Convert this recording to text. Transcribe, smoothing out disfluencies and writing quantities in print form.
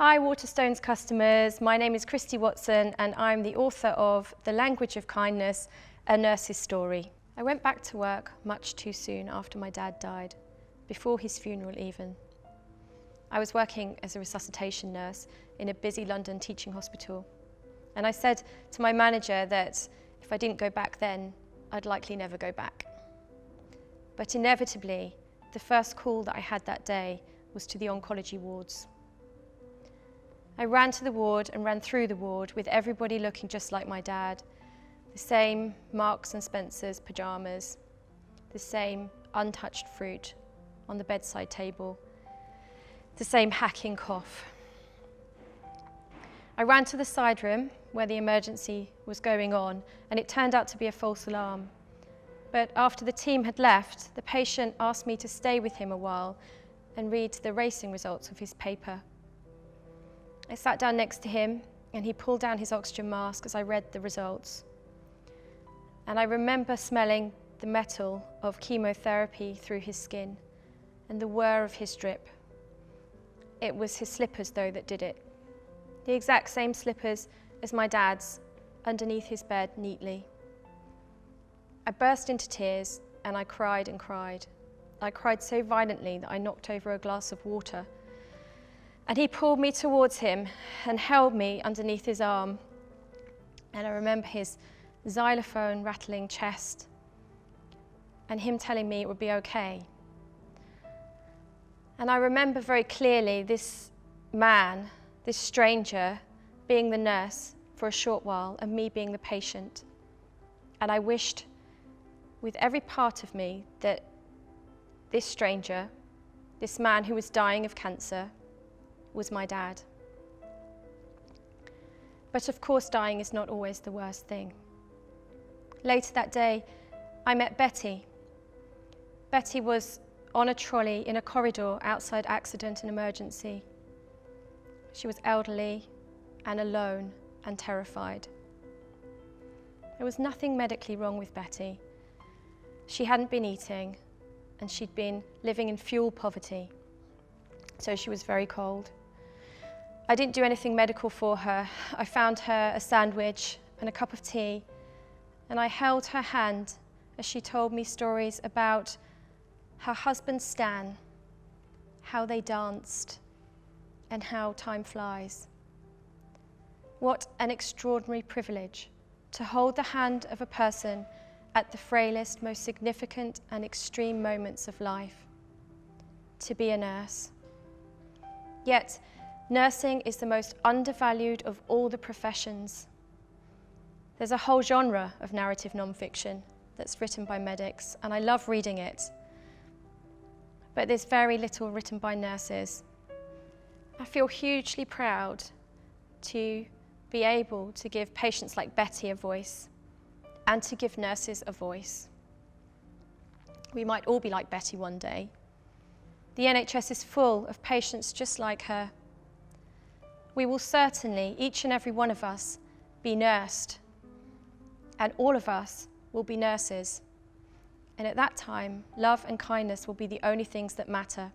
Hi Waterstones customers, my name is Christie Watson and I'm the author of The Language of Kindness, A Nurse's Story. I went back to work much too soon after my dad died, before his funeral even. I was working as a resuscitation nurse in a busy London teaching hospital, and I said to my manager that if I didn't go back then, I'd likely never go back. But inevitably, the first call that I had that day was to the oncology wards. I ran to the ward and ran through the ward with everybody looking just like my dad. The same Marks and Spencer's pyjamas, the same untouched fruit on the bedside table, the same hacking cough. I ran to the side room where the emergency was going on, and it turned out to be a false alarm. But after the team had left, the patient asked me to stay with him a while and read the racing results of his paper. I sat down next to him and he pulled down his oxygen mask as I read the results. And I remember smelling the metal of chemotherapy through his skin and the whir of his drip. It was his slippers though that did it. The exact same slippers as my dad's, underneath his bed neatly. I burst into tears and I cried and cried. I cried so violently that I knocked over a glass of water. And he pulled me towards him and held me underneath his arm. And I remember his xylophone rattling chest and him telling me it would be okay. And I remember very clearly this man, this stranger, being the nurse for a short while and me being the patient. And I wished with every part of me that this stranger, this man who was dying of cancer, was my dad. But of course, dying is not always the worst thing. Later that day, I met Betty. Betty was on a trolley in a corridor outside accident and emergency. She was elderly and alone and terrified. There was nothing medically wrong with Betty. She hadn't been eating and she'd been living in fuel poverty, so she was very cold. I didn't do anything medical for her. I found her a sandwich and a cup of tea, and I held her hand as she told me stories about her husband Stan, how they danced, and how time flies. What an extraordinary privilege to hold the hand of a person at the frailest, most significant and extreme moments of life, to be a nurse. Yet, nursing is the most undervalued of all the professions. There's a whole genre of narrative nonfiction that's written by medics, and I love reading it. But there's very little written by nurses. I feel hugely proud to be able to give patients like Betty a voice and to give nurses a voice. We might all be like Betty one day. The NHS is full of patients just like her. We will certainly, each and every one of us, be nursed, and all of us will be nurses. And at that time, love and kindness will be the only things that matter.